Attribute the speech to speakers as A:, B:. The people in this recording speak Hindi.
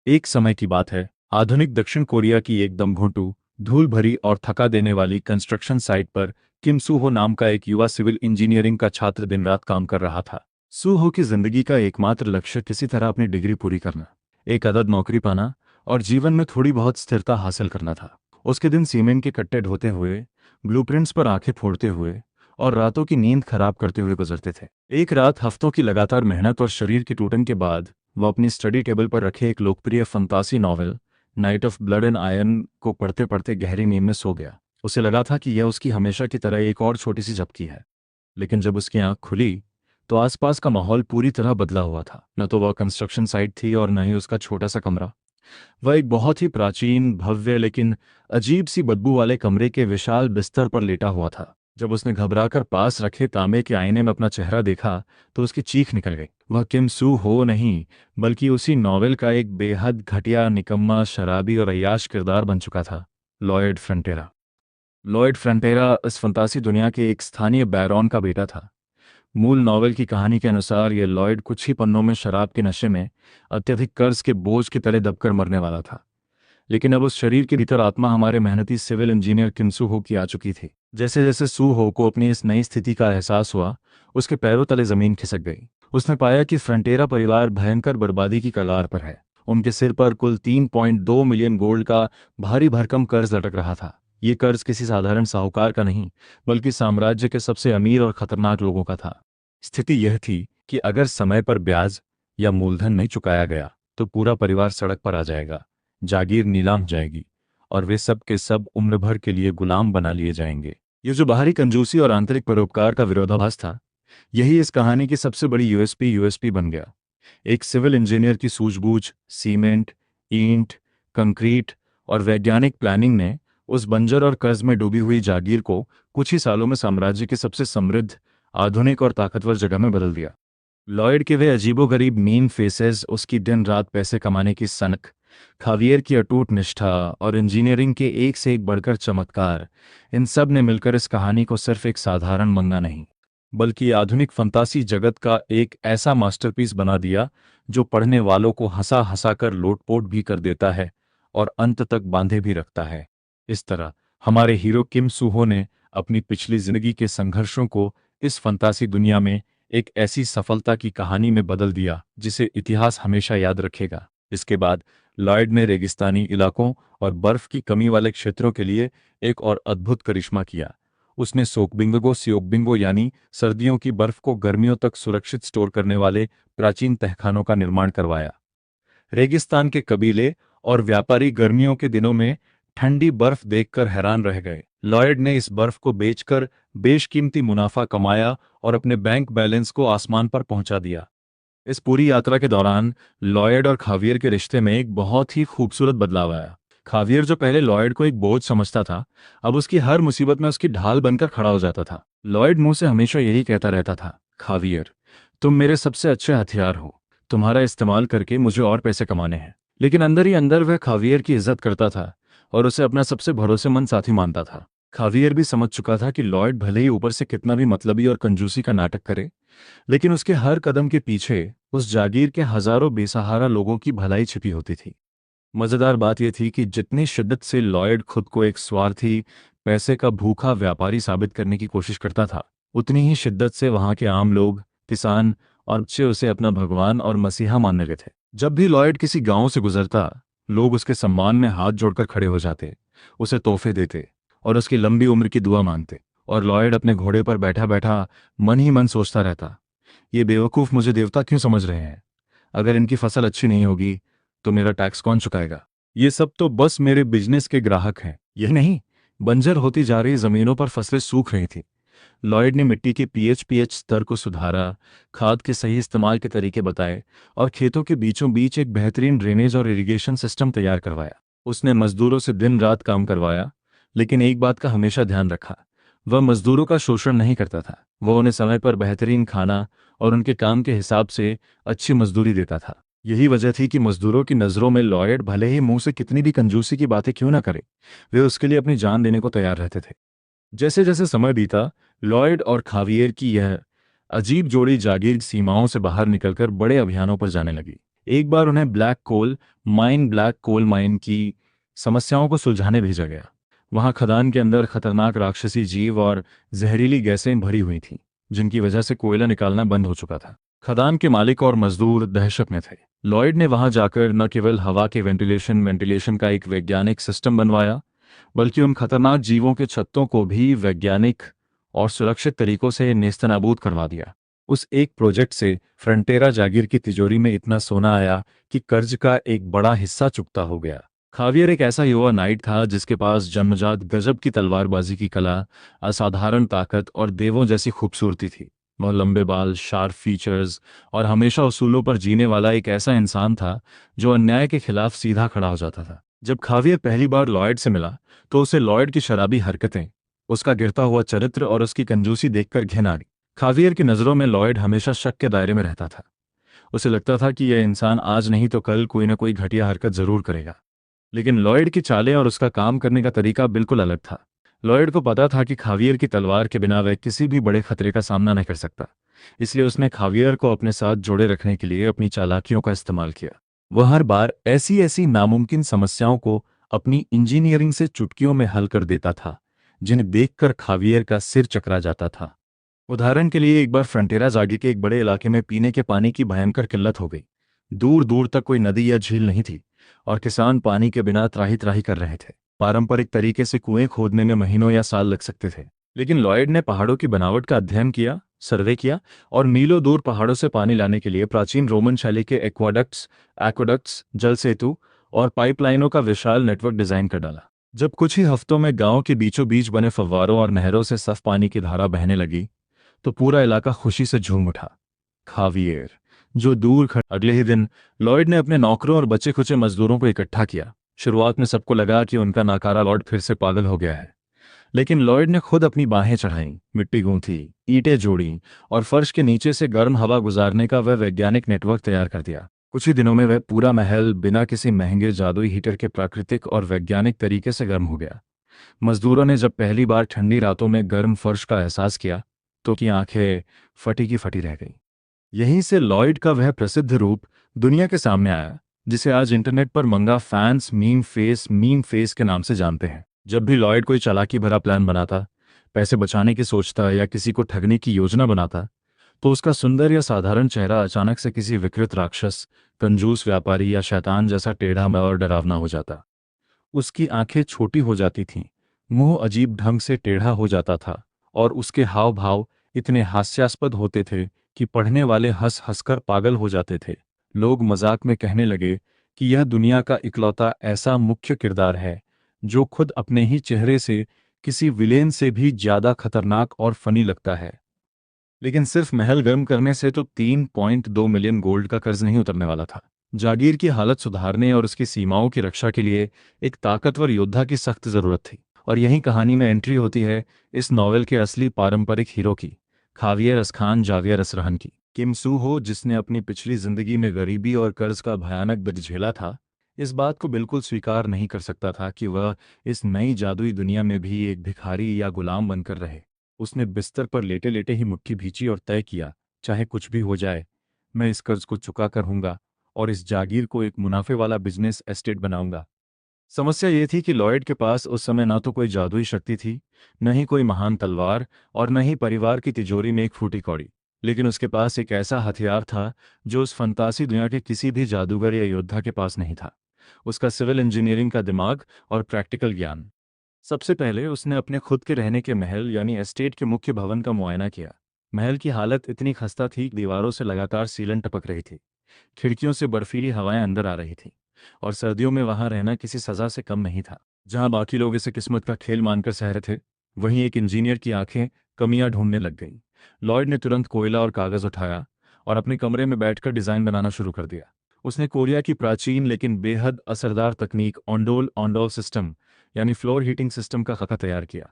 A: एक समय की बात है। आधुनिक दक्षिण कोरिया की एकदम घोंटू, धूल भरी और थका देने वाली कंस्ट्रक्शन साइट पर किम सूहो नाम का एक युवा सिविल इंजीनियरिंग का छात्र दिन रात काम कर रहा था। सूहो की जिंदगी का एकमात्र लक्ष्य किसी तरह अपनी डिग्री पूरी करना, एक अदद नौकरी पाना और जीवन में थोड़ी बहुत स्थिरता हासिल करना था। उसके दिन सीमेंट के कट्टे ढोते हुए, ब्लूप्रिंट्स पर आंखें फोड़ते हुए और रातों की नींद खराब करते हुए गुजरते थे। एक रात हफ्तों की लगातार मेहनत और शरीर की टूटन के बाद वो अपनी स्टडी टेबल पर रखे एक लोकप्रिय फंतासी novel knight of blood and iron को पढ़ते पढ़ते गहरी नींद में सो गया। उसे लगा था कि यह उसकी हमेशा की तरह एक और छोटी सी झपकी है। लेकिन जब उसकी आंख खुली तो आसपास का माहौल पूरी तरह बदला हुआ था। न तो वह कंस्ट्रक्शन साइट थी और न ही उसका छोटा सा कमरा। वह एक बहुत ही प्राचीन, भव्य लेकिन अजीब सी बदबू वाले कमरे के विशाल बिस्तर पर लेटा हुआ था। जब उसने घबराकर पास रखे तांबे के आईने में अपना चेहरा देखा तो उसकी चीख निकल गई। वह किम सू हो नहीं, बल्कि उसी नॉवेल का एक बेहद घटिया, निकम्मा, शराबी और अय्याश किरदार बन चुका था, लॉयड फ्रंटेरा। लॉयड फ्रंटेरा इस फंतासी दुनिया के एक स्थानीय बैरॉन का बेटा था। मूल नॉवेल की कहानी के अनुसार यह लॉयड कुछ ही पन्नों में शराब के नशे में अत्यधिक कर्ज के बोझ के तले दबकर मरने वाला था। लेकिन अब उस शरीर के भीतर आत्मा हमारे मेहनती सिविल इंजीनियर किम सू हो की आ चुकी थी। जैसे जैसे सू हो को अपनी इस नई स्थिति का एहसास हुआ, उसके पैरों तले जमीन खिसक गई। उसने पाया कि फ्रंटेरा परिवार भयंकर बर्बादी की कगार पर है। उनके सिर पर कुल 3.2 मिलियन गोल्ड का भारी भरकम कर्ज लटक रहा था। ये कर्ज किसी साधारण साहूकार का नहीं, बल्कि साम्राज्य के सबसे अमीर और खतरनाक लोगों का था। स्थिति यह थी कि अगर समय पर ब्याज या मूलधन नहीं चुकाया गया तो पूरा परिवार सड़क पर आ जाएगा, जागीर नीलाम जाएगी और वे सब के सब उम्र भर के लिए गुलाम बना लिए जाएंगे। ये जो बाहरी कंजूसी और आंतरिक परोपकार का विरोधाभास था, यही इस कहानी की सबसे बड़ी यूएसपी बन गया। एक सिविल इंजीनियर की सूझबूझ, सीमेंट, ईंट, कंक्रीट और वैज्ञानिक प्लानिंग ने उस बंजर और कर्ज में डूबी हुई जागीर को कुछ ही सालों में साम्राज्य के सबसे समृद्ध, आधुनिक और ताकतवर जगह में बदल दिया। लॉयड के वे अजीबोगरीब मीन फेसेस, उसकी दिन रात पैसे कमाने की सनक, खावियर की अटूट निष्ठा और इंजीनियरिंग के एक से एक बढ़कर चमत्कार, इन सब ने मिलकर इस कहानी को सिर्फ एक साधारण मंगा नहीं, बल्कि आधुनिक फंतासी जगत का एक ऐसा मास्टरपीस बना दिया जो पढ़ने वालों को हंसा हंसा कर लोटपोट भी कर देता है और अंत तक बांधे भी रखता है। इस तरह हमारे हीरो किम सूहो ने अपनी पिछली जिंदगी के संघर्षों को इस फंतासी दुनिया में एक ऐसी सफलता की कहानी में बदल दिया जिसे इतिहास हमेशा याद रखेगा। इसके बाद लॉयड ने रेगिस्तानी इलाकों और बर्फ की कमी वाले क्षेत्रों के लिए एक और अद्भुत करिश्मा किया। उसने सोकबिंगो सियोकबिंगो यानी सर्दियों की बर्फ को गर्मियों तक सुरक्षित स्टोर करने वाले प्राचीन तहखानों का निर्माण करवाया। रेगिस्तान के कबीले और व्यापारी गर्मियों के दिनों में ठंडी बर्फ देखकर हैरान रह गए। लॉयड ने इस बर्फ को बेचकर बेशकीमती मुनाफा कमाया और अपने बैंक बैलेंस को आसमान पर पहुंचा दिया। इस पूरी यात्रा के दौरान लॉयड और खावियर के रिश्ते में एक बहुत ही खूबसूरत बदलाव आया। खावियर, जो पहले लॉयड को एक बोझ समझता था, अब उसकी हर मुसीबत में उसकी ढाल बनकर खड़ा हो जाता था। लॉयड मुंह से हमेशा यही कहता रहता था, खावियर, तुम मेरे सबसे अच्छे हथियार हो, तुम्हारा इस्तेमाल करके मुझे और पैसे कमाने हैं। लेकिन अंदर ही अंदर वह खावियर की इज्जत करता था और उसे अपना सबसे भरोसेमंद साथी मानता था। खावियर भी समझ चुका था कि लॉयड भले ही ऊपर से कितना भी मतलबी और कंजूसी का नाटक करे, लेकिन उसके हर कदम के पीछे उस जागीर के हजारों बेसहारा लोगों की भलाई छिपी होती थी। मजेदार बात यह थी कि जितनी शिद्दत से लॉयड खुद को एक स्वार्थी, पैसे का भूखा व्यापारी साबित करने की कोशिश करता था, उतनी ही शिद्दत से वहां के आम लोग, किसान और बच्चे उसे अपना भगवान और मसीहा मानने लगे थे। जब भी लॉयड किसी गांव से गुजरता, लोग उसके सम्मान में हाथ जोड़कर खड़े हो जाते, उसे तोहफे देते और उसकी लंबी उम्र की दुआ मांगते। और लॉयड अपने घोड़े पर बैठा बैठा मन ही मन सोचता रहता, ये बेवकूफ़ मुझे देवता क्यों समझ रहे हैं? अगर इनकी फसल अच्छी नहीं होगी तो मेरा टैक्स कौन चुकाएगा? ये सब तो बस मेरे बिजनेस के ग्राहक हैं। यह नहीं, बंजर होती जा रही जमीनों पर फसलें सूख रही थी। लॉयड ने मिट्टी के पीएच स्तर को सुधारा, खाद के सही इस्तेमाल के तरीके बताए और खेतों के बीचों बीच एक बेहतरीन ड्रेनेज और इरिगेशन सिस्टम तैयार करवाया। उसने मजदूरों से दिन रात काम करवाया, लेकिन एक बात का हमेशा ध्यान रखा, वह मजदूरों का शोषण नहीं करता था। वह उन्हें समय पर बेहतरीन खाना और उनके काम के हिसाब से अच्छी मजदूरी देता था। यही वजह थी कि मजदूरों की नज़रों में लॉयड भले ही मुंह से कितनी भी कंजूसी की बातें क्यों ना करे, वे उसके लिए अपनी जान देने को तैयार रहते थे। जैसे जैसे समय बीता, लॉयड और खावियर की यह अजीब जोड़ी जागीर सीमाओं से बाहर निकलकर बड़े अभियानों पर जाने लगी। एक बार उन्हें ब्लैक कोल माइन की समस्याओं को सुलझाने भेजा गया। वहां खदान के अंदर खतरनाक राक्षसी जीव और जहरीली गैसें भरी हुई थीं, जिनकी वजह से कोयला निकालना बंद हो चुका था। खदान के मालिक और मजदूर दहशत में थे। लॉयड ने वहां जाकर न केवल हवा के वेंटिलेशन का एक वैज्ञानिक सिस्टम बनवाया, बल्कि उन खतरनाक जीवों के छत्तों को भी वैज्ञानिक और सुरक्षित तरीकों से नेस्तनाबूद करवा दिया। उस एक प्रोजेक्ट से फ्रंटेरा जागीर की तिजोरी में इतना सोना आया कि कर्ज का एक बड़ा हिस्सा चुकता हो गया। खावियर एक ऐसा युवा नाइट था जिसके पास जन्मजात गजब की तलवारबाजी की कला, असाधारण ताकत और देवों जैसी खूबसूरती थी। वह लंबे बाल, शार्प फीचर्स और हमेशा उसूलों पर जीने वाला एक ऐसा इंसान था जो अन्याय के खिलाफ सीधा खड़ा हो जाता था। जब खावियर पहली बार लॉयड से मिला तो उसे लॉयड की शराबी हरकतें, उसका गिरता हुआ चरित्र और उसकी कंजूसी देखकर घिन आ गई। खावियर की नज़रों में लॉयड हमेशा शक के दायरे में रहता था। उसे लगता था कि यह इंसान आज नहीं तो कल कोई ना कोई घटिया हरकत जरूर करेगा। लेकिन लॉयड की चालें और उसका काम करने का तरीका बिल्कुल अलग था। लॉयड को पता था कि खावियर की तलवार के बिना वह किसी भी बड़े खतरे का सामना नहीं कर सकता। इसलिए उसने खावियर को अपने साथ जोड़े रखने के लिए अपनी चालाकियों का इस्तेमाल किया। वह हर बार ऐसी ऐसी नामुमकिन समस्याओं को अपनी इंजीनियरिंग से चुटकियों में हल कर देता था, जिन्हें देखकर खावियर का सिर चकरा जाता था। उदाहरण के लिए एक बार फ्रंटेरा जागी के एक बड़े इलाके में पीने के पानी की भयंकर किल्लत हो गई। दूर दूर तक कोई नदी या झील नहीं थी और किसान पानी के बिना त्राही त्राही कर रहे थे। पारंपरिक तरीके से कुएं खोदने में महीनों या साल लग सकते थे, लेकिन लॉयड ने पहाड़ों की बनावट का अध्ययन किया, सर्वे किया और मीलों दूर पहाड़ों से पानी लाने के लिए प्राचीन रोमन शैली के एक्वाडक्ट्स, जल सेतु और पाइपलाइनों का विशाल नेटवर्क डिजाइन कर डाला। जब कुछ ही हफ्तों में गांव के बीचों बीच बने फव्वारों और नहरों से साफ पानी की धारा बहने लगी तो पूरा इलाका खुशी से झूम उठा। खावियर जो अगले ही दिन लॉयड ने अपने नौकरों और बचे खुचे मजदूरों को इकट्ठा किया। शुरुआत में सबको लगा कि उनका नाकारा लॉर्ड फिर से पागल हो गया है, लेकिन लॉयड ने खुद अपनी बाहें चढ़ाईं, मिट्टी गूंथी, ईंटें जोड़ी और फर्श के नीचे से गर्म हवा गुजारने का वह वैज्ञानिक नेटवर्क तैयार कर दिया। कुछ ही दिनों में वह पूरा महल बिना किसी महंगे जादुई हीटर के प्राकृतिक और वैज्ञानिक तरीके से गर्म हो गया। मजदूरों ने जब पहली बार ठंडी रातों में गर्म फर्श का एहसास किया तो की आंखें फटी की फटी रह गईं। यहीं से लॉयड का वह प्रसिद्ध रूप दुनिया के सामने आया, जिसे आज इंटरनेट पर मंगा फैंस मीम फेस के नाम से जानते हैं। जब भी लॉयड कोई चालाकी भरा प्लान बनाता, पैसे बचाने की सोचता या किसी को ठगने की योजना बनाता, तो उसका सुंदर या साधारण चेहरा अचानक से किसी विकृत राक्षस, कंजूस व्यापारी या शैतान जैसा टेढ़ा और डरावना हो जाता। उसकी आंखें छोटी हो जाती थीं, मुंह अजीब ढंग से टेढ़ा हो जाता था और उसके हाव भाव इतने हास्यास्पद होते थे कि पढ़ने वाले हंस हंसकर पागल हो जाते थे। लोग मजाक में कहने लगे कि यह दुनिया का इकलौता ऐसा मुख्य किरदार है जो खुद अपने ही चेहरे से किसी विलेन से भी ज्यादा खतरनाक और फनी लगता है। लेकिन सिर्फ महल गर्म करने से तो 3.2 मिलियन गोल्ड का कर्ज नहीं उतरने वाला था। जागीर की हालत सुधारने और उसकी सीमाओं की रक्षा के लिए एक ताकतवर योद्धा की सख्त जरूरत थी। और यही कहानी में एंट्री होती है इस नॉवेल के असली पारंपरिक हीरो की, खावियर असखान जावियर असरहन की। किम सू हो, जिसने अपनी पिछली जिंदगी में गरीबी और कर्ज का भयानक दर्द झेला था, इस बात को बिल्कुल स्वीकार नहीं कर सकता था कि वह इस नई जादुई दुनिया में भी एक भिखारी या गुलाम बनकर रहे। उसने बिस्तर पर लेटे लेटे ही मुट्ठी भींची और तय किया, चाहे कुछ भी हो जाए, मैं इस कर्ज को चुका कर रहूंगा और इस जागीर को एक मुनाफे वाला बिजनेस एस्टेट बनाऊंगा। समस्या ये थी कि लॉयड के पास उस समय ना तो कोई जादुई शक्ति थी, न ही कोई महान तलवार और न ही परिवार की तिजोरी में एक फूटी कौड़ी। लेकिन उसके पास एक ऐसा हथियार था जो उस फंतासी दुनिया के किसी भी जादूगर या योद्धा के पास नहीं था, उसका सिविल इंजीनियरिंग का दिमाग और प्रैक्टिकल ज्ञान। सबसे पहले उसने अपने खुद के रहने के महल यानी एस्टेट के मुख्य भवन का मुआयना किया। महल की हालत इतनी खस्ता थी कि दीवारों से लगातार सीलन टपक रही थी, खिड़कियों से बर्फीली हवाएं अंदर आ रही थीं और सर्दियों में वहां रहना किसी सजा से कम नहीं था। जहां बाकी लोग इसे किस्मत का खेल मानकर सह रहे थे, वहीं एक इंजीनियर की आंखें कमियां ढूंढने लग गईं। लॉयड ने तुरंत कोयला और कागज उठाया और अपने कमरे में बैठकर डिजाइन बनाना शुरू कर दिया। उसने कोरिया की प्राचीन लेकिन बेहद असरदार तकनीक ऑन्डोल ऑन्डोल सिस्टम यानी फ्लोर हीटिंग सिस्टम का खका तैयार किया।